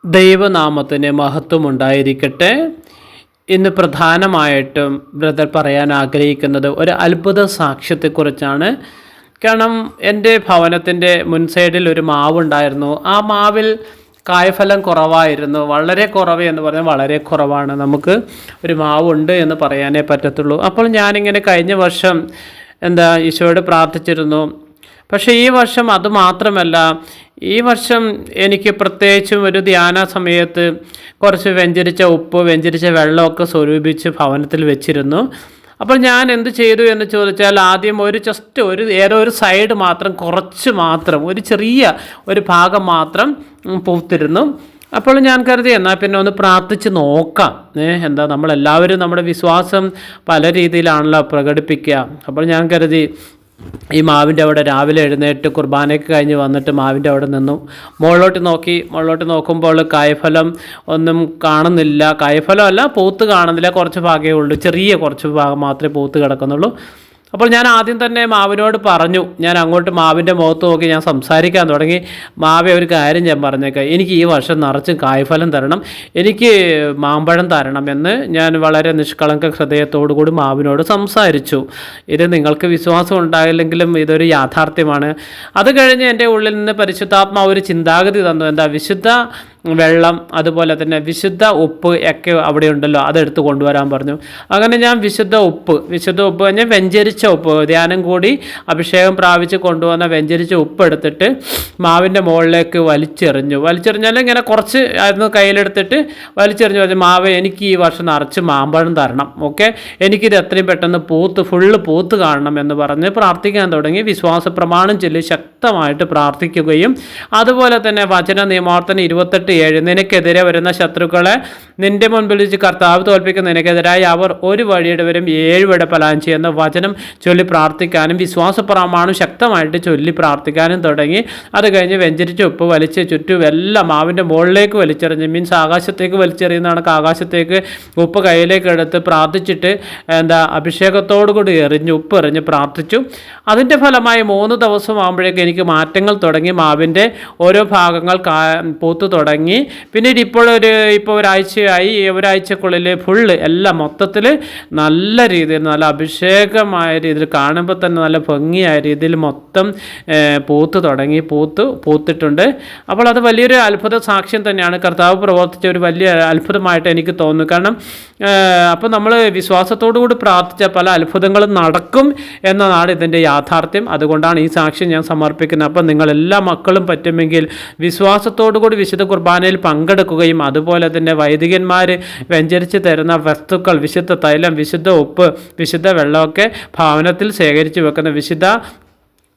ദൈവനാമത്തിന് മഹത്വമുണ്ടായിരിക്കട്ടെ. ഇന്ന് പ്രധാനമായിട്ടും ബ്രദർ പറയാൻ ആഗ്രഹിക്കുന്നത് ഒരു അത്ഭുത സാക്ഷ്യത്തെക്കുറിച്ചാണ്. കാരണം എൻ്റെ ഭവനത്തിൻ്റെ മുൻ സൈഡിൽ ഒരു മാവുണ്ടായിരുന്നു. ആ മാവിൽ കായ്ഫലം കുറവായിരുന്നു. വളരെ കുറവ് എന്ന് പറഞ്ഞാൽ വളരെ കുറവാണ്. നമുക്ക് ഒരു മാവുണ്ട് എന്ന് പറയാനേ പറ്റത്തുള്ളൂ. അപ്പോൾ ഞാനിങ്ങനെ കഴിഞ്ഞ വർഷം ഈശോയോട് പ്രാർത്ഥിച്ചിരുന്നു. പക്ഷേ ഈ വർഷം അതുമാത്രമല്ല, ഈ വർഷം എനിക്ക് പ്രത്യേകിച്ചും ഒരു ധ്യാന സമയത്ത് കുറച്ച് വെഞ്ചരിച്ച ഉപ്പ്, വെഞ്ചരിച്ച വെള്ളമൊക്കെ സ്വരൂപിച്ച് ഭവനത്തിൽ വെച്ചിരുന്നു. അപ്പോൾ ഞാൻ എന്ത് ചെയ്തു എന്ന് ചോദിച്ചാൽ, ആദ്യം ഏതോ ഒരു സൈഡ് മാത്രം, കുറച്ച് മാത്രം, ഒരു ചെറിയ ഒരു ഭാഗം മാത്രം പൂത്തിരുന്നു. അപ്പോൾ ഞാൻ കരുതി എന്നാൽ പിന്നെ ഒന്ന് പ്രാർത്ഥിച്ച് നോക്കാം. നമ്മളെല്ലാവരും നമ്മുടെ വിശ്വാസം പല രീതിയിലാണല്ലോ പ്രകടിപ്പിക്കുക. അപ്പോൾ ഞാൻ കരുതി ഈ മാവിൻ്റെ അവിടെ രാവിലെ എഴുന്നേറ്റ് കുർബാനയ്ക്ക് കഴിഞ്ഞ് വന്നിട്ട് മാവിൻ്റെ അവിടെ നിന്നു. മുകളിലോട്ട് നോക്കുമ്പോൾ കായ്ഫലം ഒന്നും കാണുന്നില്ല. കായ്ഫലമല്ല, പൂത്ത് കാണുന്നില്ല. കുറച്ച് ഭാഗമേ ഉള്ളൂ, ചെറിയ കുറച്ച് ഭാഗം മാത്രമേ പൂത്ത് കിടക്കുന്നുള്ളൂ. അപ്പോൾ ഞാൻ ആദ്യം തന്നെ മാവിനോട് പറഞ്ഞു, ഞാൻ അങ്ങോട്ട് മാവിൻ്റെ മുഖത്ത് നോക്കി ഞാൻ സംസാരിക്കാൻ തുടങ്ങി. മാവേ, ഒരു കാര്യം ഞാൻ പറഞ്ഞേക്കാം, എനിക്ക് ഈ വർഷം നിറച്ചും കായ്ഫലം തരണം, എനിക്ക് മാമ്പഴം തരണം എന്ന് ഞാൻ വളരെ നിഷ്കളങ്ക ഹൃദയത്തോടു കൂടി മാവിനോട് സംസാരിച്ചു. ഇത് നിങ്ങൾക്ക് വിശ്വാസം ഉണ്ടായില്ലെങ്കിലും ഇതൊരു യാഥാർത്ഥ്യമാണ്. അത് കഴിഞ്ഞ് എൻ്റെ ഉള്ളിൽ നിന്ന് പരിശുദ്ധാത്മാവ് ഒരു ചിന്താഗതി തന്നു. വിശുദ്ധ വെള്ളം, അതുപോലെ തന്നെ വിശുദ്ധ ഉപ്പ് ഒക്കെ അവിടെ ഉണ്ടല്ലോ, അതെടുത്ത് കൊണ്ടുവരാൻ പറഞ്ഞു. അങ്ങനെ ഞാൻ വിശുദ്ധ ഉപ്പ് കഴിഞ്ഞാൽ വെഞ്ചരിച്ച ഉപ്പ്, ധ്യാനം കൂടി അഭിഷേകം പ്രാപിച്ച് കൊണ്ടുവന്ന വെഞ്ചരിച്ച ഉപ്പ് എടുത്തിട്ട് മാവിൻ്റെ മുകളിലേക്ക് വലിച്ചെറിഞ്ഞാൽ ഇങ്ങനെ കുറച്ച് ആയിരുന്നു കയ്യിലെടുത്തിട്ട് വലിച്ചെറിഞ്ഞു പറഞ്ഞു, മാവ് എനിക്ക് ഈ വർഷം നിറച്ച് മാമ്പഴം തരണം, ഓക്കെ, എനിക്കിത് എത്രയും പെട്ടെന്ന് ഫുള്ള് പൂത്ത് കാണണം എന്ന് പറഞ്ഞ് പ്രാർത്ഥിക്കാൻ തുടങ്ങി. വിശ്വാസ പ്രമാണം ചൊല്ലി ശക്തമായിട്ട് പ്രാർത്ഥിക്കുകയും അതുപോലെ തന്നെ വചന നിയമാവർത്തനം 28:7, നിനക്കെതിരെ വരുന്ന ശത്രുക്കളെ നിന്റെ മുൻപിൽ വെച്ച് കർത്താവ് തോൽപ്പിക്കുന്ന നിനക്കെതിരായി അവർ ഒരു വഴിയുടെ വരും 7 വഴി പലായനം ചെയ്യുന്ന വചനം ചൊല്ലി പ്രാർത്ഥിക്കാനും വിശ്വാസ പ്രമാണം ശക്തമായിട്ട് ചൊല്ലി പ്രാർത്ഥിക്കാനും തുടങ്ങി. അത് കഴിഞ്ഞ് വെഞ്ചരിച്ച് ഉപ്പ് വലിച്ച് ചുറ്റും എല്ലാം മാവിൻ്റെ മുകളിലേക്ക് വലിച്ചെറിഞ്ഞ്, മീൻസ് ആകാശത്തേക്ക് വലിച്ചെറിയുന്നതാണ്, ആകാശത്തേക്ക് ഉപ്പ് കയ്യിലേക്ക് എടുത്ത് പ്രാർത്ഥിച്ചിട്ട് അഭിഷേകത്തോടു കൂടി ഉപ്പ് എറിഞ്ഞ് പ്രാർത്ഥിച്ചു. അതിൻ്റെ ഫലമായി 3 ദിവസം ആകുമ്പോഴേക്കും എനിക്ക് മാറ്റങ്ങൾ തുടങ്ങി. മാവിൻ്റെ ഓരോ ഭാഗങ്ങൾ പൂത്ത് തുടങ്ങി. പിന്നീട് ഇപ്പോൾ ഒരാഴ്ചക്കുള്ളിൽ ഫുള്ള് എല്ലാം മൊത്തത്തിൽ നല്ല രീതിയിൽ, നല്ല അഭിഷേകമായ രീതിയിൽ, കാണുമ്പോൾ തന്നെ നല്ല ഭംഗിയായ രീതിയിൽ മൊത്തം പൂത്തിട്ടുണ്ട്. അപ്പോൾ അത് വലിയൊരു അത്ഭുത സാക്ഷ്യം തന്നെയാണ്. കർത്താവ് പ്രവർത്തിച്ച ഒരു വലിയ അത്ഭുതമായിട്ട് എനിക്ക് തോന്നുന്നു. കാരണം അപ്പോൾ നമ്മൾ വിശ്വാസത്തോടു കൂടി പ്രാർത്ഥിച്ച പല അത്ഭുതങ്ങളും നടക്കും എന്നതാണ് ഇതിൻ്റെ യാഥാർത്ഥ്യം. അതുകൊണ്ടാണ് ഈ സാക്ഷ്യം ഞാൻ സമർപ്പിക്കുന്നത്. അപ്പോൾ നിങ്ങളെല്ലാ മക്കളും പറ്റുമെങ്കിൽ വിശ്വാസത്തോടു കൂടി വിശുദ്ധ കുർബാനയിൽ പങ്കെടുക്കുകയും അതുപോലെ തന്നെ വൈദികന്മാർ വെഞ്ചരിച്ച് തരുന്ന വസ്തുക്കൾ, വിശുദ്ധ തൈലം, വിശുദ്ധ ഉപ്പ്, വിശുദ്ധ വെള്ളമൊക്കെ ഭവനത്തിൽ ശേഖരിച്ച് വെക്കുന്ന വിശുദ്ധ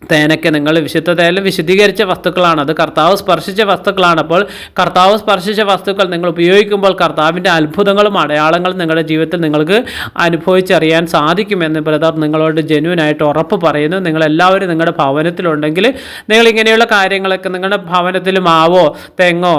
തേനൊക്കെ, നിങ്ങൾ വിശുദ്ധ തൈലം വിശുദ്ധീകരിച്ച വസ്തുക്കളാണ്, അത് കർത്താവ് സ്പർശിച്ച വസ്തുക്കളാണ്. അപ്പോൾ കർത്താവ് സ്പർശിച്ച വസ്തുക്കൾ നിങ്ങൾ ഉപയോഗിക്കുമ്പോൾ കർത്താവിൻ്റെ അത്ഭുതങ്ങളും അടയാളങ്ങളും നിങ്ങളുടെ ജീവിതത്തിൽ നിങ്ങൾക്ക് അനുഭവിച്ചറിയാൻ സാധിക്കുമെന്ന് ബ്രദർ നിങ്ങളോട് ജെന്യുവനായിട്ട് ഉറപ്പ് പറയുന്നു. നിങ്ങളെല്ലാവരും നിങ്ങളുടെ ഭവനത്തിലുണ്ടെങ്കിൽ നിങ്ങളിങ്ങനെയുള്ള കാര്യങ്ങളൊക്കെ, നിങ്ങളുടെ ഭവനത്തിൽ മാവോ തെങ്ങോ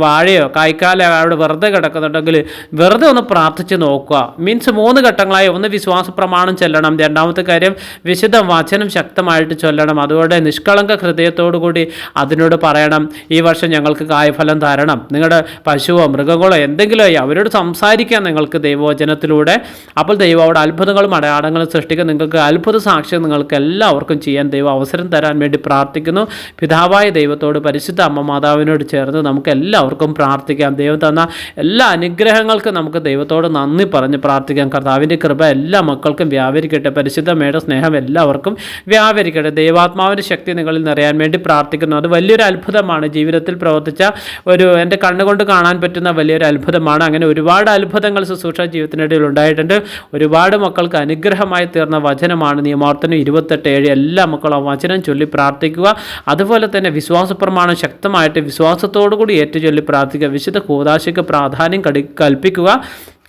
വാഴയോ കായ്ക്കാലോ അവിടെ വെറുതെ കിടക്കുന്നുണ്ടെങ്കിൽ വെറുതെ ഒന്ന് പ്രാർത്ഥിച്ച് നോക്കുക. മീൻസ് 3 ഘട്ടങ്ങളായി. ഒന്ന്, വിശ്വാസ പ്രമാണം ചെല്ലണം. രണ്ടാമത്തെ കാര്യം, വിശുദ്ധ വചനം ശക്തമായിട്ട് ചൊല്ലണം. അതുകൊണ്ട് നിഷ്കളങ്ക ഹൃദയത്തോടു കൂടി അതിനോട് പറയണം, ഈ വർഷം ഞങ്ങൾക്ക് കായ്ഫലം തരണം. നിങ്ങളുടെ പശുവോ മൃഗങ്ങളോ എന്തെങ്കിലുമോ അവരോട് സംസാരിക്കാം നിങ്ങൾക്ക് ദൈവവചനത്തിലൂടെ. അപ്പോൾ ദൈവം അവിടെ അത്ഭുതങ്ങളും അടയാളങ്ങളും സൃഷ്ടിക്കുക. നിങ്ങൾക്ക് അത്ഭുത സാക്ഷ്യം നിങ്ങൾക്ക് എല്ലാവർക്കും ചെയ്യാൻ ദൈവം അവസരം തരാൻ വേണ്ടി പ്രാർത്ഥിക്കുന്നു. പിതാവായ ദൈവത്തോട്, പരിശുദ്ധ അമ്മ മാതാവിനോട് ചേർന്ന് നമുക്ക് എല്ലാവർക്കും പ്രാർത്ഥിക്കാം. ദൈവം തന്ന എല്ലാ അനുഗ്രഹങ്ങൾക്കും നമുക്ക് ദൈവത്തോട് നന്ദി പറഞ്ഞ് പ്രാർത്ഥിക്കാം. കർത്താവിൻ്റെ കൃപ എല്ലാ മക്കൾക്കും വ്യാപരിക്കട്ടെ. പരിശുദ്ധ അമ്മയുടെ സ്നേഹം എല്ലാവർക്കും വ്യാപരിക്കട്ടെ. ദൈവാത്മാവിൻ്റെ ശക്തി നിങ്ങളിൽ നിറയാൻ വേണ്ടി പ്രാർത്ഥിക്കുന്നു. അത് വലിയൊരു അത്ഭുതമാണ്. ജീവിതത്തിൽ പ്രവർത്തിച്ച എൻ്റെ കണ്ണുകൊണ്ട് കാണാൻ പറ്റുന്ന വലിയൊരു അത്ഭുതമാണ്. അങ്ങനെ ഒരുപാട് അത്ഭുതങ്ങൾ ശുശ്രൂഷ ജീവിതത്തിനിടയിൽ ഉണ്ടായിട്ടുണ്ട്. ഒരുപാട് മക്കൾക്ക് അനുഗ്രഹമായി തീർന്ന വചനമാണ് നിയമാവർത്തനം 28:7. എല്ലാ മക്കളും ആ വചനം ചൊല്ലി പ്രാർത്ഥിക്കുക. അതുപോലെ തന്നെ വിശ്വാസ പ്രമാണം ശക്തമായിട്ട് വിശ്വാസത്തോടു കൂടി ഏറ്റുചൊല്ലി പ്രാർത്ഥിക്കുക. വിശുദ്ധ കൂദാശയ്ക്ക് പ്രാധാന്യം കൽപ്പിക്കുക.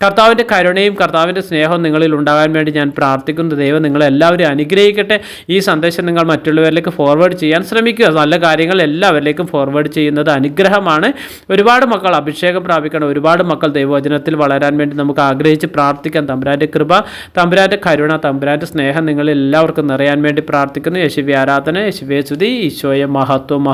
കർത്താവിൻ്റെ കരുണയും കർത്താവിൻ്റെ സ്നേഹവും നിങ്ങളിൽ ഉണ്ടാകാൻ വേണ്ടി ഞാൻ പ്രാർത്ഥിക്കുന്നു. ദൈവം നിങ്ങളെല്ലാവരും അനുഗ്രഹിക്കട്ടെ. ഈ സന്ദേശം നിങ്ങൾ മറ്റുള്ളവരിലേക്ക് ഫോർവേഡ് ചെയ്യാൻ ശ്രമിക്കുക. നല്ല കാര്യങ്ങൾ എല്ലാവരിലേക്കും ഫോർവേഡ് ചെയ്യുന്നത് അനുഗ്രഹമാണ്. ഒരുപാട് മക്കൾ അഭിഷേകം പ്രാപിക്കണം. ഒരുപാട് മക്കൾ ദൈവവചനത്തിൽ വളരാൻ വേണ്ടി നമുക്ക് ആഗ്രഹിച്ച് പ്രാർത്ഥിക്കാം. തമ്പുരാൻ്റെ കൃപ, തമ്പുരാൻ്റെ കരുണ, തമ്പുരാൻ്റെ സ്നേഹം നിങ്ങളിൽ എല്ലാവർക്കും നിറയാൻ വേണ്ടി പ്രാർത്ഥിക്കുന്നു. യേശുവേ ആരാധന, യേശുവേ സ്തുതി, ഈശോയെ മഹത്വം.